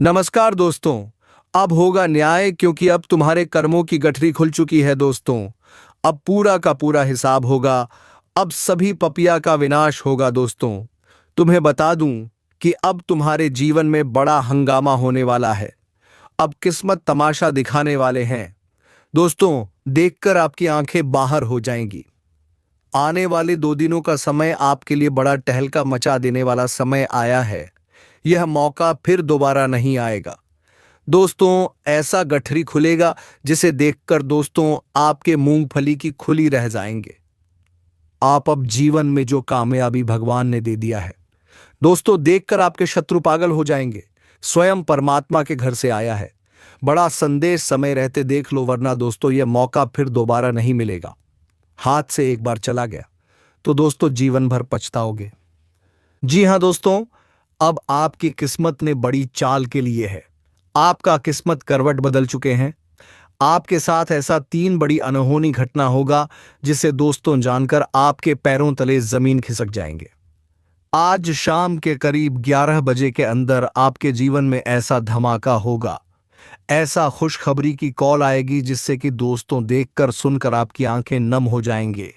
नमस्कार दोस्तों। अब होगा न्याय, क्योंकि अब तुम्हारे कर्मों की गठरी खुल चुकी है दोस्तों। अब पूरा का पूरा हिसाब होगा। अब सभी पपिया का विनाश होगा दोस्तों। तुम्हें बता दूं कि अब तुम्हारे जीवन में बड़ा हंगामा होने वाला है। अब किस्मत तमाशा दिखाने वाले हैं दोस्तों। देखकर आपकी आंखें बाहर हो जाएंगी। आने वाले 2 दिनों का समय आपके लिए बड़ा टहलका मचा देने वाला समय आया है। यह मौका फिर दोबारा नहीं आएगा दोस्तों। ऐसा गठरी खुलेगा जिसे देखकर दोस्तों आपके मूंगफली की खुली रह जाएंगे। आप अब जीवन में जो कामयाबी भगवान ने दे दिया है दोस्तों, देखकर आपके शत्रु पागल हो जाएंगे। स्वयं परमात्मा के घर से आया है बड़ा संदेश। समय रहते देख लो, वरना दोस्तों यह मौका फिर दोबारा नहीं मिलेगा। हाथ से एक बार चला गया तो दोस्तों जीवन भर पछताओगे। जी हां दोस्तों, अब आपकी किस्मत ने बड़ी चाल के लिए है। आपका किस्मत करवट बदल चुके हैं। आपके साथ ऐसा 3 बड़ी अनहोनी घटना होगा जिसे दोस्तों जानकर आपके पैरों तले जमीन खिसक जाएंगे। आज शाम के करीब 11 बजे के अंदर आपके जीवन में ऐसा धमाका होगा, ऐसा खुशखबरी की कॉल आएगी जिससे कि दोस्तों देखकर सुनकर आपकी आंखें नम हो जाएंगे।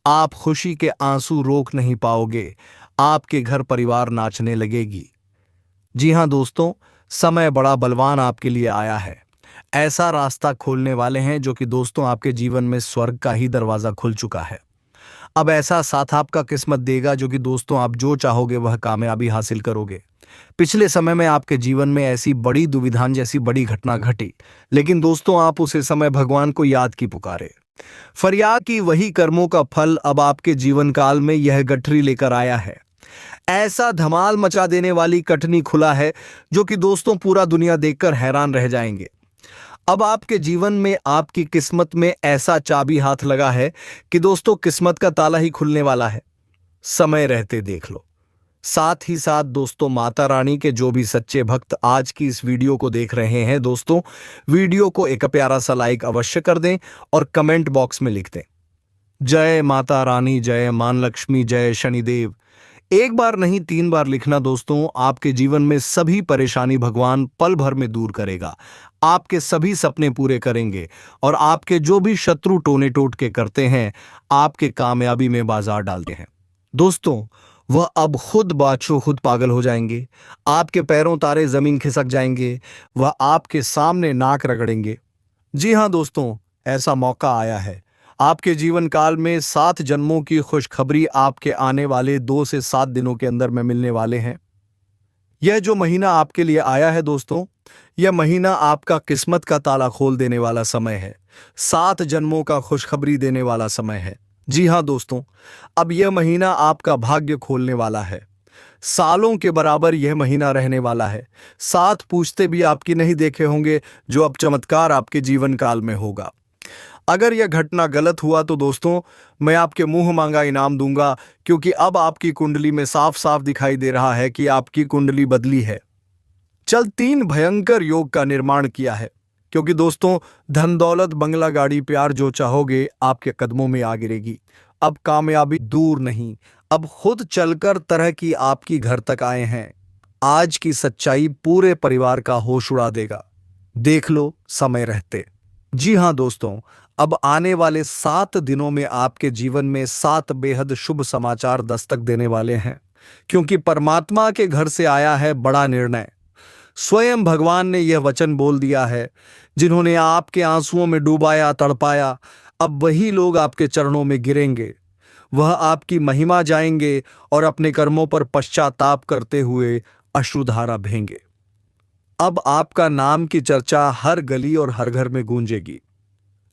आप खुशी के आंसू रोक नहीं पाओगे। आपके घर परिवार नाचने लगेगी। जी हां दोस्तों, समय बड़ा बलवान आपके लिए आया है। ऐसा रास्ता खोलने वाले हैं जो कि दोस्तों आपके जीवन में स्वर्ग का ही दरवाजा खुल चुका है। अब ऐसा साथ आपका किस्मत देगा जो कि दोस्तों आप जो चाहोगे वह कामयाबी हासिल करोगे। पिछले समय में आपके जीवन में ऐसी बड़ी दुविधाएं जैसी बड़ी घटना घटी, लेकिन दोस्तों आप उसे समय भगवान को याद की पुकारे। फरियाद की वही कर्मों का फल अब आपके जीवन काल में यह गठरी लेकर आया है। ऐसा धमाल मचा देने वाली कटनी खुला है जो कि दोस्तों पूरा दुनिया देखकर हैरान रह जाएंगे। अब आपके जीवन में आपकी किस्मत में ऐसा चाबी हाथ लगा है कि दोस्तों किस्मत का ताला ही खुलने वाला है। समय रहते देख लो। साथ ही साथ दोस्तों माता रानी के जो भी सच्चे भक्त आज की इस वीडियो को देख रहे हैं दोस्तों, वीडियो को एक प्यारा सा लाइक अवश्य कर दें और कमेंट बॉक्स में लिख दें, जय माता रानी, जय मान लक्ष्मी, जय शनिदेव। एक बार नहीं 3 बार लिखना दोस्तों। आपके जीवन में सभी परेशानी भगवान पल भर में दूर करेगा। आपके सभी सपने पूरे करेंगे और आपके जो भी शत्रु टोने टोटके करते हैं, आपके कामयाबी में बाजार डालते हैं दोस्तों, वह अब खुद बादशाह खुद पागल हो जाएंगे। आपके पैरों तारे जमीन खिसक जाएंगे। वह आपके सामने नाक रगड़ेंगे। जी हां दोस्तों, ऐसा मौका आया है। आपके जीवन काल में 7 जन्मों की खुशखबरी आपके आने वाले 2 से 7 दिनों के अंदर में मिलने वाले हैं। यह जो महीना आपके लिए आया है दोस्तों, यह महीना आपका किस्मत का ताला खोल देने वाला समय है। 7 जन्मों का खुशखबरी देने वाला समय है। जी हां दोस्तों, अब यह महीना आपका भाग्य खोलने वाला है। सालों के बराबर यह महीना रहने वाला है। 7 पूछते भी आपकी नहीं देखे होंगे जो अब चमत्कार आपके जीवन काल में होगा। अगर यह घटना गलत हुआ तो दोस्तों मैं आपके मुंह मांगा इनाम दूंगा, क्योंकि अब आपकी कुंडली में साफ साफ दिखाई दे रहा है कि आपकी कुंडली बदली है। चल 3 भयंकर योग का निर्माण किया है, क्योंकि दोस्तों धन दौलत बंगला गाड़ी प्यार जो चाहोगे आपके कदमों में आ गिरेगी। अब कामयाबी दूर नहीं, अब खुद चलकर तरह की आपकी घर तक आए हैं। आज की सच्चाई पूरे परिवार का होश उड़ा देगा। देख लो समय रहते। जी हां दोस्तों, अब आने वाले 7 दिनों में आपके जीवन में 7 बेहद शुभ समाचार दस्तक देने वाले हैं, क्योंकि परमात्मा के घर से आया है बड़ा निर्णय। स्वयं भगवान ने यह वचन बोल दिया है, जिन्होंने आपके आंसुओं में डुबाया तड़पाया, अब वही लोग आपके चरणों में गिरेंगे। वह आपकी महिमा जाएंगे और अपने कर्मों पर पश्चाताप करते हुए अश्रुधारा बहेंगे। अब आपका नाम की चर्चा हर गली और हर घर में गूंजेगी।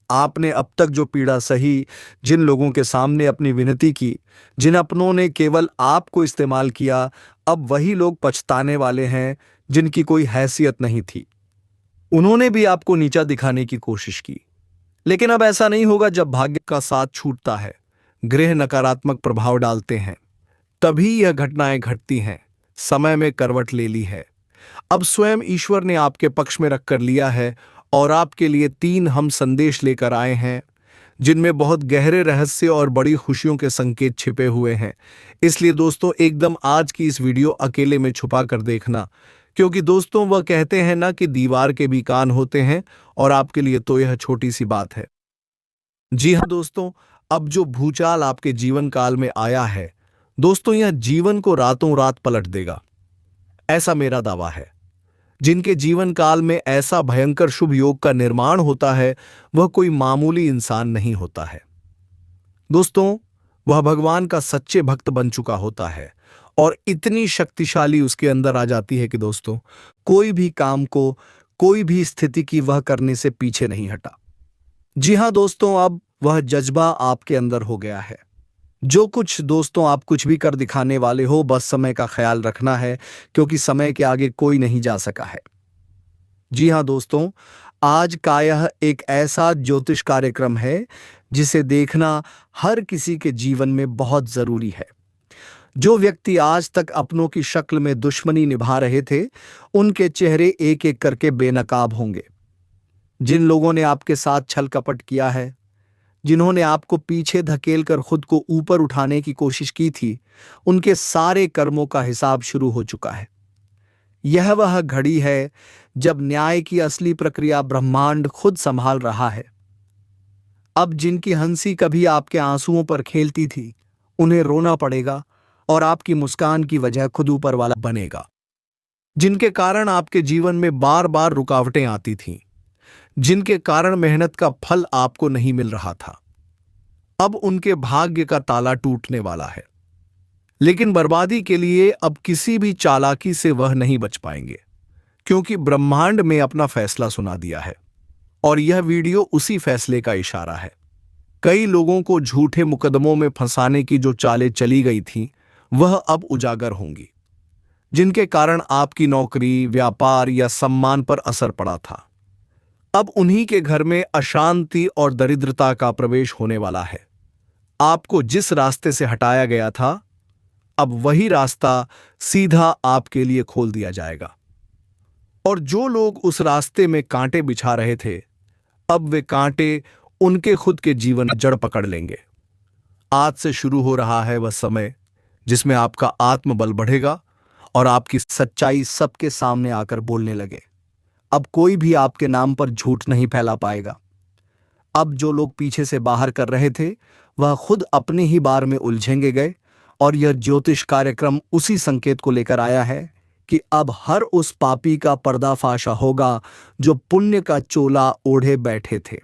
आपने अब तक जो पीड़ा सही, जिन लोगों के सामने अपनी विनती की, जिन अपनों ने केवल आपको इस्तेमाल किया, अब वही लोग पछताने वाले हैं जिनकी कोई हैसियत नहीं थी। उन्होंने भी आपको नीचा दिखाने की कोशिश की, लेकिन अब ऐसा नहीं होगा। जब भाग्य का साथ छूटता है, ग्रह नकारात्मक प्रभाव डालते हैं, तभी यह घटनाएं घटती हैं। समय में करवट ले ली है। अब स्वयं ईश्वर ने आपके पक्ष में रखकर लिया है और आपके लिए 3 हम संदेश लेकर आए हैं, जिनमें बहुत गहरे रहस्य और बड़ी खुशियों के संकेत छिपे हुए हैं। इसलिए दोस्तों एकदम आज की इस वीडियो अकेले में छुपा कर देखना, क्योंकि दोस्तों वह कहते हैं ना कि दीवार के भी कान होते हैं, और आपके लिए तो यह छोटी सी बात है। जी हाँ दोस्तों, अब जो भूचाल आपके जीवन काल में आया है दोस्तों, यह जीवन को रातों रात पलट देगा, ऐसा मेरा दावा है। जिनके जीवन काल में ऐसा भयंकर शुभ योग का निर्माण होता है, वह कोई मामूली इंसान नहीं होता है दोस्तों। वह भगवान का सच्चे भक्त बन चुका होता है, और इतनी शक्तिशाली उसके अंदर आ जाती है कि दोस्तों, कोई भी काम को, कोई भी स्थिति की वह करने से पीछे नहीं हटा। जी हाँ दोस्तों, अब वह जज्बा आपके अंदर हो गया है। जो कुछ दोस्तों आप कुछ भी कर दिखाने वाले हो, बस समय का ख्याल रखना है, क्योंकि समय के आगे कोई नहीं जा सका है। जी हाँ दोस्तों, आज का यह एक ऐसा ज्योतिष कार्यक्रम है जिसे देखना हर किसी के जीवन में बहुत जरूरी है। जो व्यक्ति आज तक अपनों की शक्ल में दुश्मनी निभा रहे थे, उनके चेहरे एक एक करके बेनकाब होंगे। जिन लोगों ने आपके साथ छल कपट किया है, जिन्होंने आपको पीछे धकेलकर खुद को ऊपर उठाने की कोशिश की थी, उनके सारे कर्मों का हिसाब शुरू हो चुका है। यह वह घड़ी है जब न्याय की असली प्रक्रिया ब्रह्मांड खुद संभाल रहा है। अब जिनकी हंसी कभी आपके आंसुओं पर खेलती थी, उन्हें रोना पड़ेगा, और आपकी मुस्कान की वजह खुद ऊपर वाला बनेगा। जिनके कारण आपके जीवन में बार बार रुकावटें आती थीं, जिनके कारण मेहनत का फल आपको नहीं मिल रहा था, अब उनके भाग्य का ताला टूटने वाला है। लेकिन बर्बादी के लिए अब किसी भी चालाकी से वह नहीं बच पाएंगे, क्योंकि ब्रह्मांड में अपना फैसला सुना दिया है, और यह वीडियो उसी फैसले का इशारा है। कई लोगों को झूठे मुकदमों में फंसाने की जो चालें चली गई थीं, वह अब उजागर होंगी। जिनके कारण आपकी नौकरी, व्यापार या सम्मान पर असर पड़ा था, अब उन्हीं के घर में अशांति और दरिद्रता का प्रवेश होने वाला है। आपको जिस रास्ते से हटाया गया था, अब वही रास्ता सीधा आपके लिए खोल दिया जाएगा। और जो लोग उस रास्ते में कांटे बिछा रहे थे, अब वे कांटे उनके खुद के जीवन में जड़ पकड़ लेंगे। आज से शुरू हो रहा है वह समय जिसमें आपका आत्मबल बढ़ेगा और आपकी सच्चाई सबके सामने आकर बोलने लगे। अब कोई भी आपके नाम पर झूठ नहीं फैला पाएगा। अब जो लोग पीछे से बाहर कर रहे थे, वह खुद अपने ही बार में उलझेंगे गए, और यह ज्योतिष कार्यक्रम उसी संकेत को लेकर आया है कि अब हर उस पापी का पर्दाफाश होगा जो पुण्य का चोला ओढ़े बैठे थे।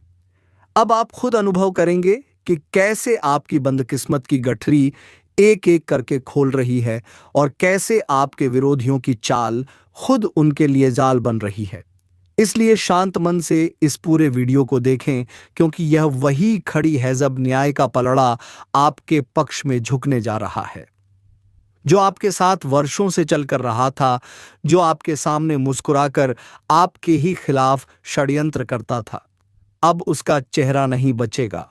अब आप खुद अनुभव करेंगे कि कैसे आपकी बदकिस्मत की गठरी एक एक करके खोल रही है, और कैसे आपके विरोधियों की चाल खुद उनके लिए जाल बन रही है। इसलिए शांत मन से इस पूरे वीडियो को देखें, क्योंकि यह वही खड़ी है जब न्याय का पलड़ा आपके पक्ष में झुकने जा रहा है। जो आपके साथ वर्षों से चलकर रहा था, जो आपके सामने मुस्कुराकर आपके ही खिलाफ षड्यंत्र करता था, अब उसका चेहरा नहीं बचेगा।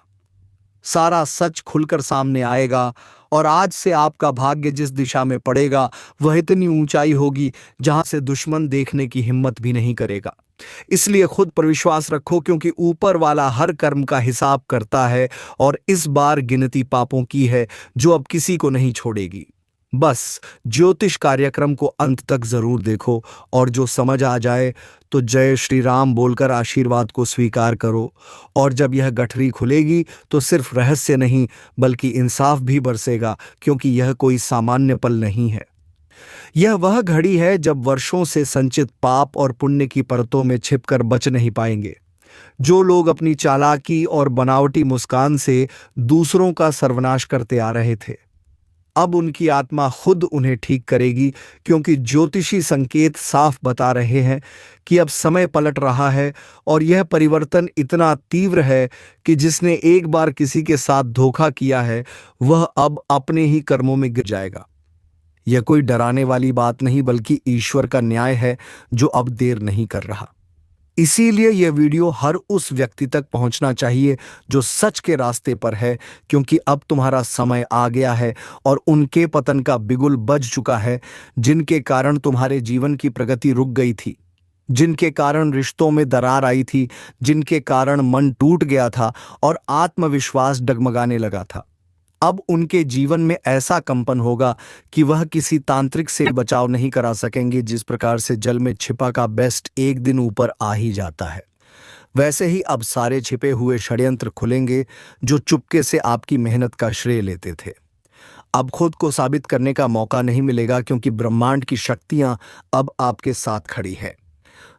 सारा सच खुलकर सामने आएगा, और आज से आपका भाग्य जिस दिशा में पड़ेगा, वह इतनी ऊंचाई होगी जहां से दुश्मन देखने की हिम्मत भी नहीं करेगा। इसलिए खुद पर विश्वास रखो, क्योंकि ऊपर वाला हर कर्म का हिसाब करता है, और इस बार गिनती पापों की है जो अब किसी को नहीं छोड़ेगी। बस ज्योतिष कार्यक्रम को अंत तक जरूर देखो, और जो समझ आ जाए तो जय श्री राम बोलकर आशीर्वाद को स्वीकार करो। और जब यह गठरी खुलेगी तो सिर्फ रहस्य नहीं बल्कि इंसाफ भी बरसेगा, क्योंकि यह कोई सामान्य पल नहीं है। यह वह घड़ी है जब वर्षों से संचित पाप और पुण्य की परतों में छिपकर बच नहीं पाएंगे। जो लोग अपनी चालाकी और बनावटी मुस्कान से दूसरों का सर्वनाश करते आ रहे थे, अब उनकी आत्मा खुद उन्हें ठीक करेगी, क्योंकि ज्योतिषी संकेत साफ बता रहे हैं कि अब समय पलट रहा है, और यह परिवर्तन इतना तीव्र है कि जिसने एक बार किसी के साथ धोखा किया है, वह अब अपने ही कर्मों में गिर जाएगा। यह कोई डराने वाली बात नहीं बल्कि ईश्वर का न्याय है जो अब देर नहीं कर रहा। इसीलिए यह वीडियो हर उस व्यक्ति तक पहुंचना चाहिए जो सच के रास्ते पर है, क्योंकि अब तुम्हारा समय आ गया है और उनके पतन का बिगुल बज चुका है, जिनके कारण तुम्हारे जीवन की प्रगति रुक गई थी, जिनके कारण रिश्तों में दरार आई थी, जिनके कारण मन टूट गया था और आत्मविश्वास डगमगाने लगा था। अब उनके जीवन में ऐसा कंपन होगा कि वह किसी तांत्रिक से बचाव नहीं करा सकेंगे। जिस प्रकार से जल में छिपा का बेस्ट एक दिन ऊपर आ ही जाता है, वैसे ही अब सारे छिपे हुए षड्यंत्र खुलेंगे जो चुपके से आपकी मेहनत का श्रेय लेते थे। अब खुद को साबित करने का मौका नहीं मिलेगा, क्योंकि ब्रह्मांड की शक्तियां अब आपके साथ खड़ी है।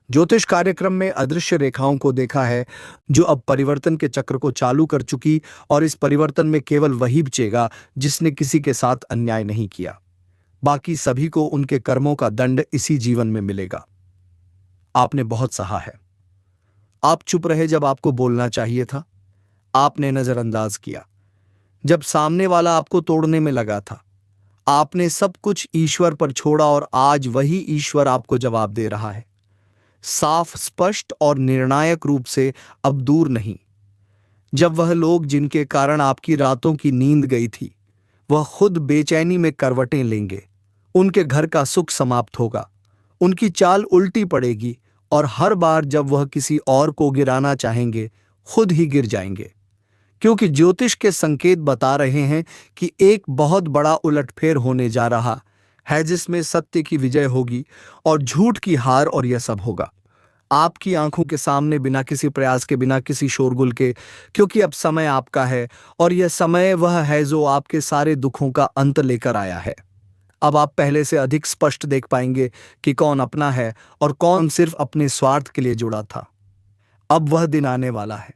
ज्योतिष कार्यक्रम में अदृश्य रेखाओं को देखा है जो अब परिवर्तन के चक्र को चालू कर चुकी, और इस परिवर्तन में केवल वही बचेगा जिसने किसी के साथ अन्याय नहीं किया। बाकी सभी को उनके कर्मों का दंड इसी जीवन में मिलेगा। आपने बहुत सहा है, आप चुप रहे जब आपको बोलना चाहिए था। आपने नजरअंदाज किया जब सामने वाला आपको तोड़ने में लगा था। आपने सब कुछ ईश्वर पर छोड़ा, और आज वही ईश्वर आपको जवाब दे रहा है, साफ, स्पष्ट और निर्णायक रूप से, अब दूर नहीं। जब वह लोग जिनके कारण आपकी रातों की नींद गई थी, वह खुद बेचैनी में करवटें लेंगे, उनके घर का सुख समाप्त होगा, उनकी चाल उल्टी पड़ेगी, और हर बार जब वह किसी और को गिराना चाहेंगे, खुद ही गिर जाएंगे। क्योंकि ज्योतिष के संकेत बता रहे हैं कि एक बहुत बड़ा उलटफेर होने जा रहा है, जिसमें सत्य की विजय होगी और झूठ की हार, और यह सब होगा आपकी आंखों के सामने, बिना किसी प्रयास के, बिना किसी शोरगुल के। क्योंकि अब समय आपका है, और यह समय वह है जो आपके सारे दुखों का अंत लेकर आया है। अब आप पहले से अधिक स्पष्ट देख पाएंगे कि कौन अपना है और कौन सिर्फ अपने स्वार्थ के लिए जुड़ा था। अब वह दिन आने वाला है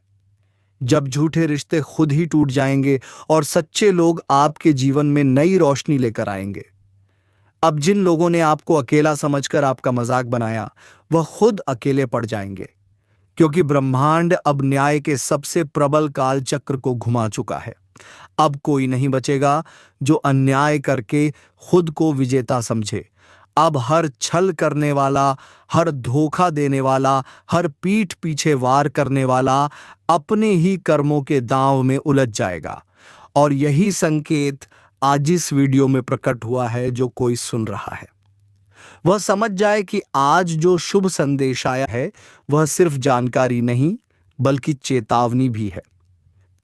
जब झूठे रिश्ते खुद ही टूट जाएंगे और सच्चे लोग आपके जीवन में नई रोशनी लेकर आएंगे। अब जिन लोगों ने आपको अकेला समझकर आपका मजाक बनाया, वह खुद अकेले पड़ जाएंगे, क्योंकि ब्रह्मांड अब न्याय के सबसे प्रबल काल चक्र को घुमा चुका है। अब कोई नहीं बचेगा जो अन्याय करके खुद को विजेता समझे। अब हर छल करने वाला, हर धोखा देने वाला, हर पीठ पीछे वार करने वाला अपने ही कर्मों के दांव में उलझ जाएगा। और यही संकेत आज इस वीडियो में प्रकट हुआ है। जो कोई सुन रहा है वह समझ जाए कि आज जो शुभ संदेश आया है वह सिर्फ जानकारी नहीं, बल्कि चेतावनी भी है।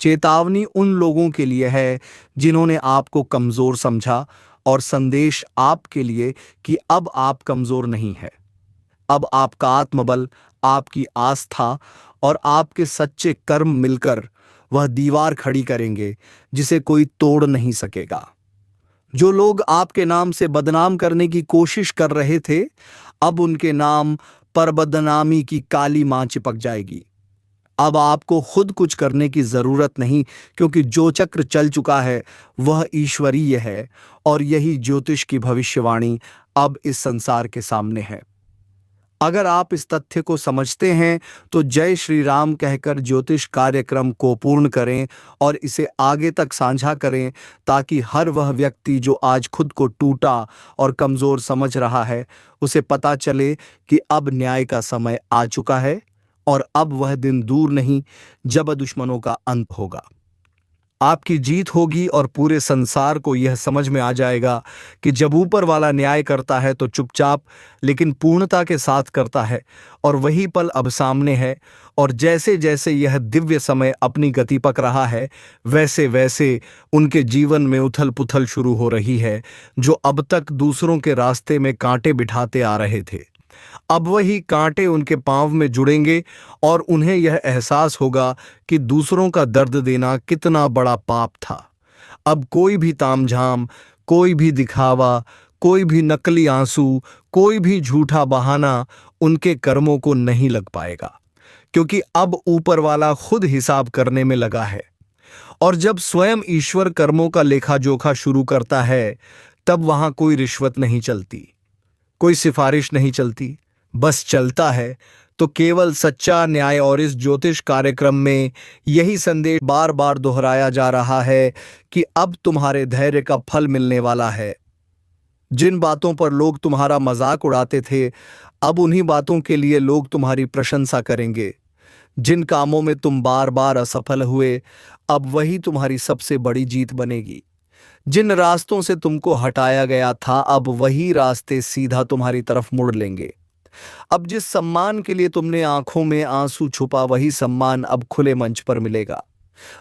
चेतावनी उन लोगों के लिए है जिन्होंने आपको कमजोर समझा, और संदेश आपके लिए कि अब आप कमजोर नहीं है। अब आपका आत्मबल, आपकी आस्था और आपके सच्चे कर्म मिलकर वह दीवार खड़ी करेंगे जिसे कोई तोड़ नहीं सकेगा। जो लोग आपके नाम से बदनाम करने की कोशिश कर रहे थे, अब उनके नाम पर बदनामी की काली मां चिपक जाएगी। अब आपको खुद कुछ करने की जरूरत नहीं, क्योंकि जो चक्र चल चुका है वह ईश्वरीय है, और यही ज्योतिष की भविष्यवाणी अब इस संसार के सामने है। अगर आप इस तथ्य को समझते हैं तो जय श्री राम कहकर ज्योतिष कार्यक्रम को पूर्ण करें और इसे आगे तक साझा करें, ताकि हर वह व्यक्ति जो आज खुद को टूटा और कमजोर समझ रहा है, उसे पता चले कि अब न्याय का समय आ चुका है, और अब वह दिन दूर नहीं जब दुश्मनों का अंत होगा। आपकी जीत होगी, और पूरे संसार को यह समझ में आ जाएगा कि जब ऊपर वाला न्याय करता है तो चुपचाप लेकिन पूर्णता के साथ करता है, और वही पल अब सामने है। और जैसे जैसे यह दिव्य समय अपनी गति पक रहा है, वैसे वैसे उनके जीवन में उथल पुथल शुरू हो रही है। जो अब तक दूसरों के रास्ते में कांटे बिठाते आ रहे थे, अब वही कांटे उनके पांव में जुड़ेंगे, और उन्हें यह एहसास होगा कि दूसरों का दर्द देना कितना बड़ा पाप था। अब कोई भी तामझाम, कोई भी दिखावा, कोई भी नकली आंसू, कोई भी झूठा बहाना उनके कर्मों को नहीं लग पाएगा, क्योंकि अब ऊपर वाला खुद हिसाब करने में लगा है। और जब स्वयं ईश्वर कर्मों का लेखा जोखा शुरू करता है, तब वहां कोई रिश्वत नहीं चलती, कोई सिफारिश नहीं चलती, बस चलता है तो केवल सच्चा न्याय। और इस ज्योतिष कार्यक्रम में यही संदेश बार बार दोहराया जा रहा है कि अब तुम्हारे धैर्य का फल मिलने वाला है। जिन बातों पर लोग तुम्हारा मजाक उड़ाते थे, अब उन्हीं बातों के लिए लोग तुम्हारी प्रशंसा करेंगे। जिन कामों में तुम बार बार असफल हुए, अब वही तुम्हारी सबसे बड़ी जीत बनेगी। जिन रास्तों से तुमको हटाया गया था, अब वही रास्ते सीधा तुम्हारी तरफ मुड़ लेंगे। अब जिस सम्मान के लिए तुमने आंखों में आंसू छुपा, वही सम्मान अब खुले मंच पर मिलेगा।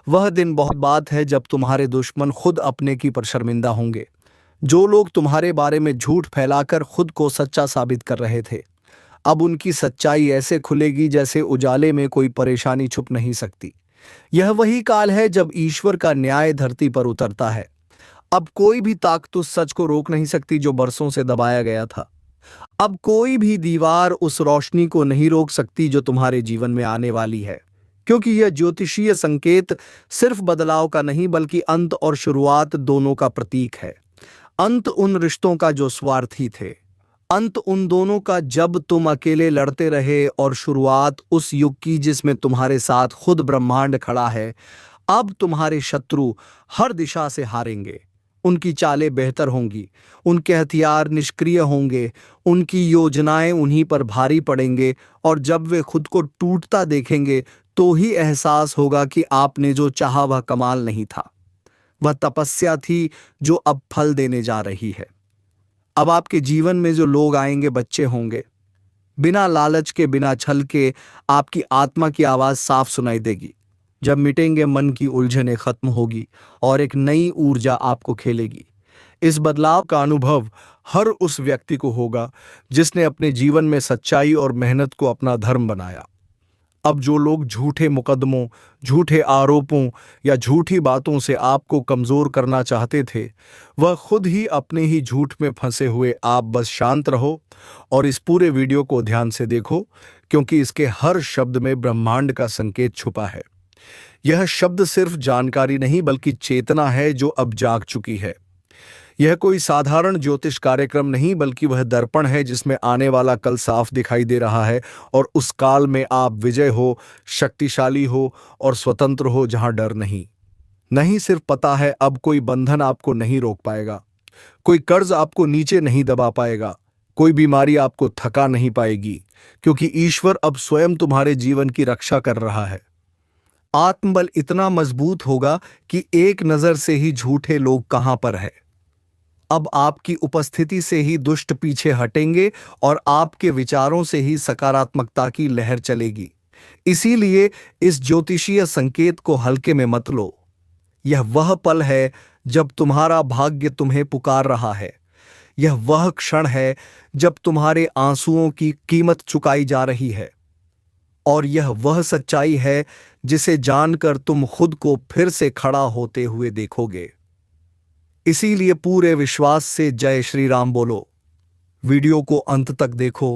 वह दिन बहुत बात है जब तुम्हारे दुश्मन खुद अपने की पर शर्मिंदा होंगे। जो लोग तुम्हारे बारे में झूठ फैलाकर खुद को सच्चा साबित कर रहे थे, अब उनकी सच्चाई ऐसे खुलेगी जैसे उजाले में कोई परेशानी छुप नहीं सकती। यह वही काल है जब ईश्वर का न्याय धरती पर उतरता है। अब कोई भी ताकत उस सच को रोक नहीं सकती जो बरसों से दबाया गया था। अब कोई भी दीवार उस रोशनी को नहीं रोक सकती जो तुम्हारे जीवन में आने वाली है, क्योंकि यह ज्योतिषीय संकेत सिर्फ बदलाव का नहीं बल्कि अंत और शुरुआत दोनों का प्रतीक है। अंत उन रिश्तों का जो स्वार्थी थे, अंत उन दोनों का जब तुम अकेले लड़ते रहे, और शुरुआत उस युग की जिसमें तुम्हारे साथ खुद ब्रह्मांड खड़ा है। अब तुम्हारे शत्रु हर दिशा से हारेंगे, उनकी चालें बेहतर होंगी, उनके हथियार निष्क्रिय होंगे, उनकी योजनाएं उन्हीं पर भारी पड़ेंगे, और जब वे खुद को टूटता देखेंगे तो ही एहसास होगा कि आपने जो चाहा वह कमाल नहीं था, वह तपस्या थी जो अब फल देने जा रही है। अब आपके जीवन में जो लोग आएंगे बच्चे होंगे। बिना लालच के, बिना छल के आपकी आत्मा की आवाज साफ सुनाई देगी। जब मिटेंगे मन की उलझनें खत्म होगी और एक नई ऊर्जा आपको खेलेगी। इस बदलाव का अनुभव हर उस व्यक्ति को होगा जिसने अपने जीवन में सच्चाई और मेहनत को अपना धर्म बनाया। अब जो लोग झूठे मुकदमों, झूठे आरोपों या झूठी बातों से आपको कमजोर करना चाहते थे, वह खुद ही अपने ही झूठ में फंसे हुए। आप बस शांत रहो और इस पूरे वीडियो को ध्यान से देखो, क्योंकि इसके हर शब्द में ब्रह्मांड का संकेत छुपा है। यह शब्द सिर्फ जानकारी नहीं बल्कि चेतना है जो अब जाग चुकी है। यह कोई साधारण ज्योतिष कार्यक्रम नहीं बल्कि वह दर्पण है जिसमें आने वाला कल साफ दिखाई दे रहा है, और उस काल में आप विजय हो, शक्तिशाली हो और स्वतंत्र हो जहां डर नहीं। नहीं सिर्फ पता है, अब कोई बंधन आपको नहीं रोक पाएगा, कोई कर्ज आपको नीचे नहीं दबा पाएगा, कोई बीमारी आपको थका नहीं पाएगी, क्योंकि ईश्वर अब स्वयं तुम्हारे जीवन की रक्षा कर रहा है। आत्मबल इतना मजबूत होगा कि एक नजर से ही झूठे लोग कहां पर है। अब आपकी उपस्थिति से ही दुष्ट पीछे हटेंगे और आपके विचारों से ही सकारात्मकता की लहर चलेगी। इसीलिए इस ज्योतिषीय संकेत को हल्के में मत लो। यह वह पल है जब तुम्हारा भाग्य तुम्हें पुकार रहा है। यह वह क्षण है जब तुम्हारे आंसुओं की कीमत चुकाई जा रही है, और यह वह सच्चाई है जिसे जानकर तुम खुद को फिर से खड़ा होते हुए देखोगे। इसीलिए पूरे विश्वास से जय श्री राम बोलो। वीडियो को अंत तक देखो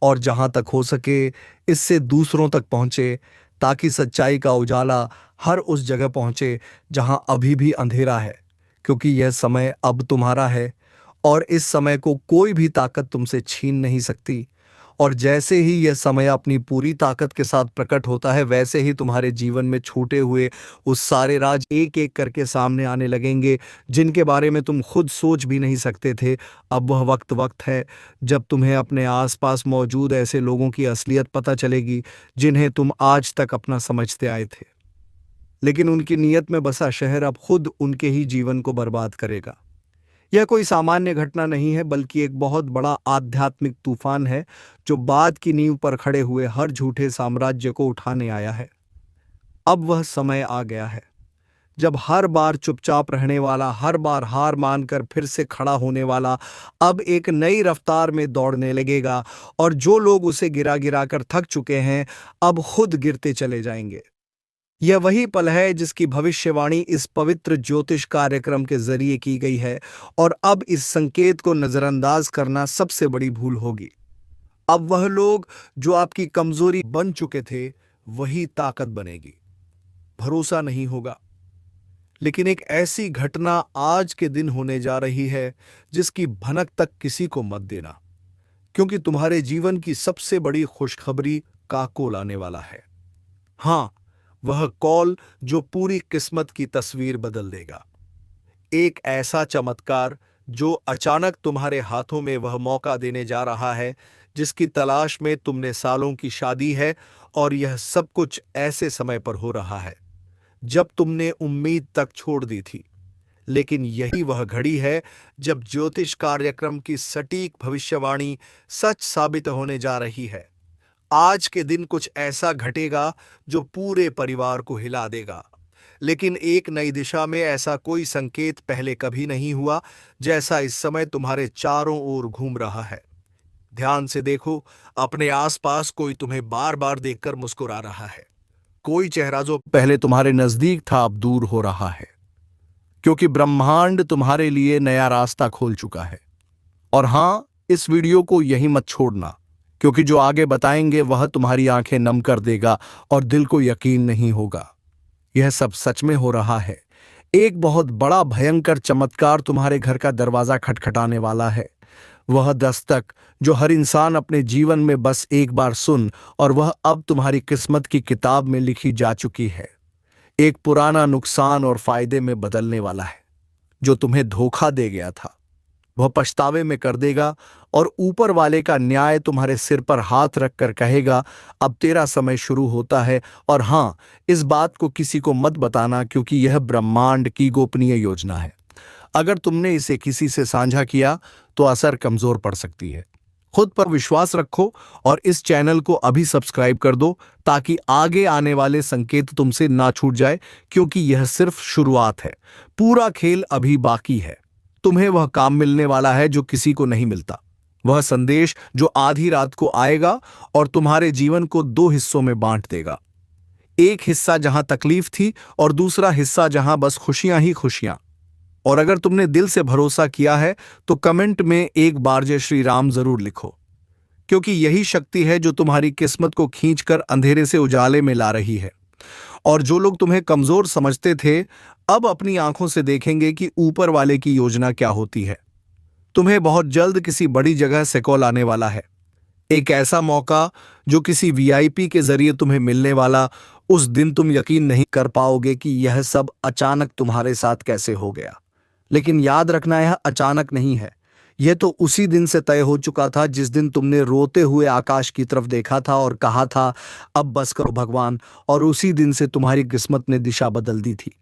और जहां तक हो सके इससे दूसरों तक पहुंचे, ताकि सच्चाई का उजाला हर उस जगह पहुंचे जहां अभी भी अंधेरा है, क्योंकि यह समय अब तुम्हारा है और इस समय को कोई भी ताकत तुमसे छीन नहीं सकती। और जैसे ही यह समय अपनी पूरी ताकत के साथ प्रकट होता है, वैसे ही तुम्हारे जीवन में छूटे हुए उस सारे राज एक एक करके सामने आने लगेंगे जिनके बारे में तुम खुद सोच भी नहीं सकते थे। अब वह वक्त है जब तुम्हें अपने आसपास मौजूद ऐसे लोगों की असलियत पता चलेगी जिन्हें तुम आज तक अपना समझते आए थे, लेकिन उनकी नीयत में बसा शहर अब खुद उनके ही जीवन को बर्बाद करेगा। यह कोई सामान्य घटना नहीं है बल्कि एक बहुत बड़ा आध्यात्मिक तूफान है जो बाद की नींव पर खड़े हुए हर झूठे साम्राज्य को उठाने आया है। अब वह समय आ गया है जब हर बार चुपचाप रहने वाला, हर बार हार मानकर फिर से खड़ा होने वाला अब एक नई रफ्तार में दौड़ने लगेगा, और जो लोग उसे गिरा गिरा कर थक चुके हैं अब खुद गिरते चले जाएंगे। यह वही पल है जिसकी भविष्यवाणी इस पवित्र ज्योतिष कार्यक्रम के जरिए की गई है, और अब इस संकेत को नजरअंदाज करना सबसे बड़ी भूल होगी। अब वह लोग जो आपकी कमजोरी बन चुके थे वही ताकत बनेगी। भरोसा नहीं होगा, लेकिन एक ऐसी घटना आज के दिन होने जा रही है जिसकी भनक तक किसी को मत देना, क्योंकि तुम्हारे जीवन की सबसे बड़ी खुशखबरी का कॉल आने वाला है। हाँ, वह कॉल जो पूरी किस्मत की तस्वीर बदल देगा। एक ऐसा चमत्कार जो अचानक तुम्हारे हाथों में वह मौका देने जा रहा है जिसकी तलाश में तुमने सालों की शादी है, और यह सब कुछ ऐसे समय पर हो रहा है जब तुमने उम्मीद तक छोड़ दी थी। लेकिन यही वह घड़ी है जब ज्योतिष कार्यक्रम की सटीक भविष्यवाणी सच साबित होने जा रही है। आज के दिन कुछ ऐसा घटेगा जो पूरे परिवार को हिला देगा। लेकिन एक नई दिशा में ऐसा कोई संकेत पहले कभी नहीं हुआ जैसा इस समय तुम्हारे चारों ओर घूम रहा है। ध्यान से देखो, अपने आसपास कोई तुम्हें बार बार देखकर मुस्कुरा रहा है। कोई चेहरा जो पहले तुम्हारे नजदीक था अब दूर हो रहा है, क्योंकि ब्रह्मांड तुम्हारे लिए नया रास्ता खोल चुका है। और हां, इस वीडियो को यहीं मत छोड़ना, क्योंकि जो आगे बताएंगे वह तुम्हारी आंखें नम कर देगा और दिल को यकीन नहीं होगा यह सब सच में हो रहा है। एक बहुत बड़ा भयंकर चमत्कार तुम्हारे घर का दरवाजा खटखटाने वाला है। वह दस्तक जो हर इंसान अपने जीवन में बस एक बार सुन, और वह अब तुम्हारी किस्मत की किताब में लिखी जा चुकी है। एक पुराना नुकसान और फायदे में बदलने वाला है। जो तुम्हें धोखा दे गया था वह पछतावे में कर देगा, और ऊपर वाले का न्याय तुम्हारे सिर पर हाथ रखकर कहेगा, अब तेरा समय शुरू होता है। और हां, इस बात को किसी को मत बताना, क्योंकि यह ब्रह्मांड की गोपनीय योजना है। अगर तुमने इसे किसी से साझा किया तो असर कमजोर पड़ सकती है। खुद पर विश्वास रखो और इस चैनल को अभी सब्सक्राइब कर दो, ताकि आगे आने वाले संकेत तुमसे ना छूट जाए, क्योंकि यह सिर्फ शुरुआत है। पूरा खेल अभी बाकी है। तुम्हें वह काम मिलने वाला है जो किसी को नहीं मिलता। वह संदेश जो आधी रात को आएगा और तुम्हारे जीवन को दो हिस्सों में बांट देगा। एक हिस्सा जहां तकलीफ थी और दूसरा हिस्सा जहां बस खुशियां ही खुशियां। और अगर तुमने दिल से भरोसा किया है तो कमेंट में एक बार जय श्री राम जरूर लिखो, क्योंकि यही शक्ति है जो तुम्हारी किस्मत को खींचकर अंधेरे से उजाले में ला रही है। और जो लोग तुम्हें कमजोर समझते थे, अब अपनी आंखों से देखेंगे कि ऊपर वाले की योजना क्या होती है। तुम्हें बहुत जल्द किसी बड़ी जगह से कॉल आने वाला है। एक ऐसा मौका जो किसी वीआईपी के जरिए तुम्हें मिलने वाला। उस दिन तुम यकीन नहीं कर पाओगे कि यह सब अचानक तुम्हारे साथ कैसे हो गया। लेकिन याद रखना, यह अचानक नहीं है। यह तो उसी दिन से तय हो चुका था जिस दिन तुमने रोते हुए आकाश की तरफ देखा था और कहा था, अब बस करो भगवान। और उसी दिन से तुम्हारी किस्मत ने दिशा बदल दी थी।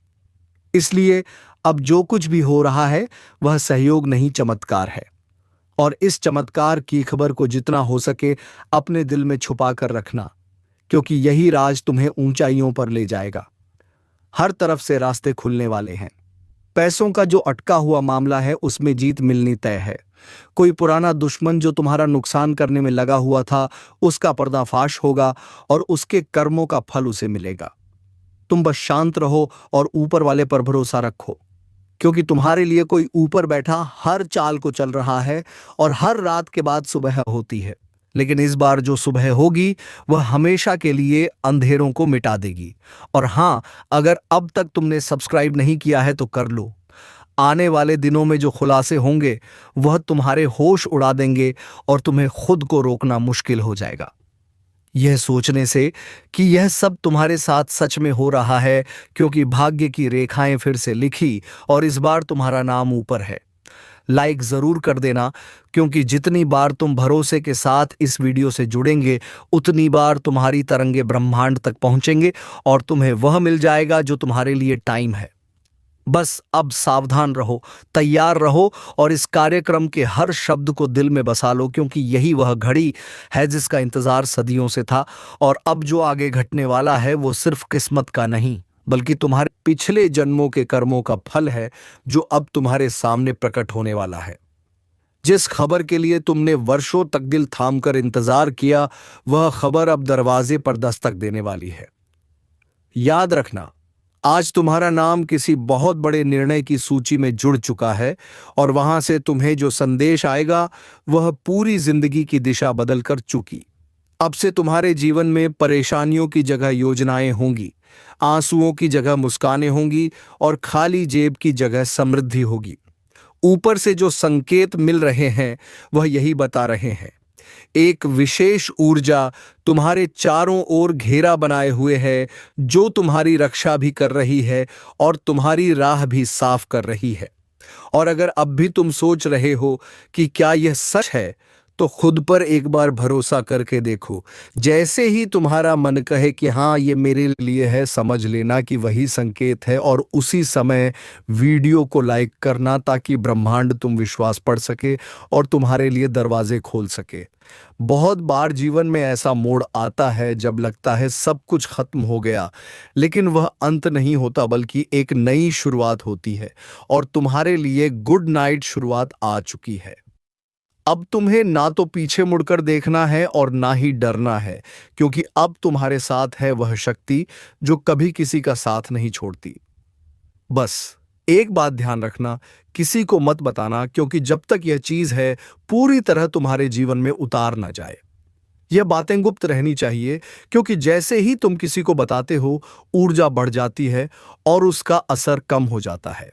इसलिए अब जो कुछ भी हो रहा है वह सहयोग नहीं, चमत्कार है। और इस चमत्कार की खबर को जितना हो सके अपने दिल में छुपा कर रखना, क्योंकि यही राज तुम्हें ऊंचाइयों पर ले जाएगा। हर तरफ से रास्ते खुलने वाले हैं। पैसों का जो अटका हुआ मामला है उसमें जीत मिलनी तय है। कोई पुराना दुश्मन जो तुम्हारा नुकसान करने में लगा हुआ था, उसका पर्दाफाश होगा और उसके कर्मों का फल उसे मिलेगा। तुम बस शांत रहो और ऊपर वाले पर भरोसा रखो, क्योंकि तुम्हारे लिए कोई ऊपर बैठा हर चाल को चल रहा है। और हर रात के बाद सुबह होती है, लेकिन इस बार जो सुबह होगी वह हमेशा के लिए अंधेरों को मिटा देगी। और हां, अगर अब तक तुमने सब्सक्राइब नहीं किया है तो कर लो। आने वाले दिनों में जो खुलासे होंगे वह तुम्हारे होश उड़ा देंगे और तुम्हें खुद को रोकना मुश्किल हो जाएगा। यह सोचने से कि यह सब तुम्हारे साथ सच में हो रहा है, क्योंकि भाग्य की रेखाएं फिर से लिखी और इस बार तुम्हारा नाम ऊपर है। लाइक जरूर कर देना, क्योंकि जितनी बार तुम भरोसे के साथ इस वीडियो से जुड़ेंगे उतनी बार तुम्हारी तरंगे ब्रह्मांड तक पहुंचेंगे और तुम्हें वह मिल जाएगा जो तुम्हारे लिए टाइम है। बस अब सावधान रहो, तैयार रहो और इस कार्यक्रम के हर शब्द को दिल में बसा लो, क्योंकि यही वह घड़ी है जिसका इंतजार सदियों से था। और अब जो आगे घटने वाला है वो सिर्फ किस्मत का नहीं, बल्कि तुम्हारे पिछले जन्मों के कर्मों का फल है, जो अब तुम्हारे सामने प्रकट होने वाला है। जिस खबर के लिए तुमने वर्षों तक दिल थामकर इंतजार किया, वह खबर अब दरवाजे पर दस्तक देने वाली है। याद रखना, आज तुम्हारा नाम किसी बहुत बड़े निर्णय की सूची में जुड़ चुका है, और वहां से तुम्हें जो संदेश आएगा वह पूरी जिंदगी की दिशा बदल कर चुकी। अब से तुम्हारे जीवन में परेशानियों की जगह योजनाएं होंगी, आंसुओं की जगह मुस्कानें होंगी और खाली जेब की जगह समृद्धि होगी। ऊपर से जो संकेत मिल रहे हैं वह यही बता रहे हैं, एक विशेष ऊर्जा तुम्हारे चारों ओर घेरा बनाए हुए है, जो तुम्हारी रक्षा भी कर रही है और तुम्हारी राह भी साफ कर रही है। और अगर अब भी तुम सोच रहे हो कि क्या यह सच है, तो खुद पर एक बार भरोसा करके देखो। जैसे ही तुम्हारा मन कहे कि हाँ ये मेरे लिए है, समझ लेना कि वही संकेत है, और उसी समय वीडियो को लाइक करना ताकि ब्रह्मांड तुम विश्वास पढ़ सके और तुम्हारे लिए दरवाजे खोल सके। बहुत बार जीवन में ऐसा मोड़ आता है जब लगता है सब कुछ खत्म हो गया, लेकिन वह अंत नहीं होता बल्कि एक नई शुरुआत होती है, और तुम्हारे लिए गुड नाइट शुरुआत आ चुकी है। अब तुम्हें ना तो पीछे मुड़कर देखना है और ना ही डरना है, क्योंकि अब तुम्हारे साथ है वह शक्ति जो कभी किसी का साथ नहीं छोड़ती। बस एक बात ध्यान रखना, किसी को मत बताना, क्योंकि जब तक यह चीज है पूरी तरह तुम्हारे जीवन में उतार ना जाए। यह बातें गुप्त रहनी चाहिए, क्योंकि जैसे ही तुम किसी को बताते हो ऊर्जा बढ़ जाती है और उसका असर कम हो जाता है।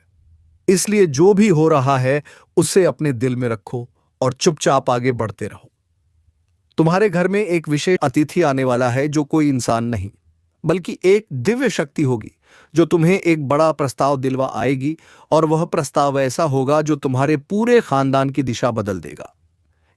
इसलिए जो भी हो रहा है उसे अपने दिल में रखो और चुपचाप आगे बढ़ते रहो। तुम्हारे घर में एक विशेष अतिथि आने वाला है, जो कोई इंसान नहीं बल्कि एक दिव्य शक्ति होगी जो तुम्हें एक बड़ा प्रस्ताव दिलवा आएगी, और वह प्रस्ताव ऐसा होगा जो तुम्हारे पूरे खानदान की दिशा बदल देगा।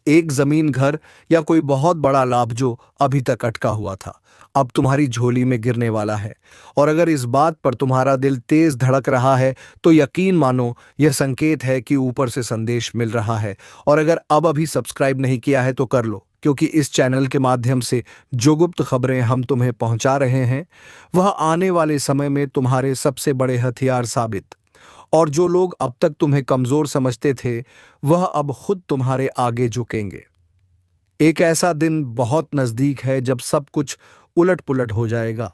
एक जमीन, घर या कोई बहुत बड़ा लाभ जो अभी तक अटका हुआ था, अब तुम्हारी झोली में गिरने वाला है। और अगर इस बात पर तुम्हारा दिल तेज धड़क रहा है तो यकीन मानो यह संकेत है कि ऊपर से संदेश मिल रहा है। और अगर अब अभी सब्सक्राइब नहीं किया है तो कर लो, क्योंकि इस चैनल के माध्यम से जो गुप्त खबरें हम तुम्हें पहुंचा रहे हैं वह आने वाले समय में तुम्हारे सबसे बड़े हथियार साबित। और जो लोग अब तक तुम्हें कमजोर समझते थे वह अब खुद तुम्हारे आगे झुकेंगे। एक ऐसा दिन बहुत नजदीक है जब सब कुछ उलट पुलट हो जाएगा,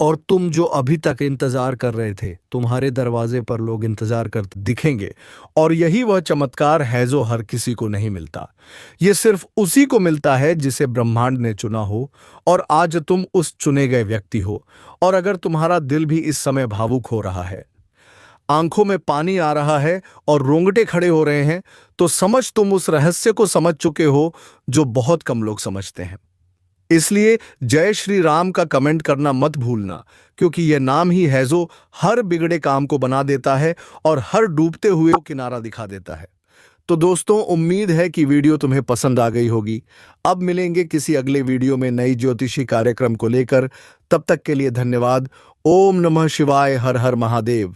और तुम जो अभी तक इंतजार कर रहे थे तुम्हारे दरवाजे पर लोग इंतजार करते दिखेंगे। और यही वह चमत्कार है जो हर किसी को नहीं मिलता। यह सिर्फ उसी को मिलता है जिसे ब्रह्मांड ने चुना हो, और आज तुम उस चुने गए व्यक्ति हो। और अगर तुम्हारा दिल भी इस समय भावुक हो रहा है, आंखों में पानी आ रहा है और रोंगटे खड़े हो रहे हैं, तो समझ तुम उस रहस्य को समझ चुके हो जो बहुत कम लोग समझते हैं। इसलिए जय श्री राम का कमेंट करना मत भूलना, क्योंकि यह नाम ही है जो हर बिगड़े काम को बना देता है और हर डूबते हुए को किनारा दिखा देता है। तो दोस्तों, उम्मीद है कि वीडियो तुम्हें पसंद आ गई होगी। अब मिलेंगे किसी अगले वीडियो में नई ज्योतिषी कार्यक्रम को लेकर। तब तक के लिए धन्यवाद। ओम नमः शिवाय। हर हर महादेव।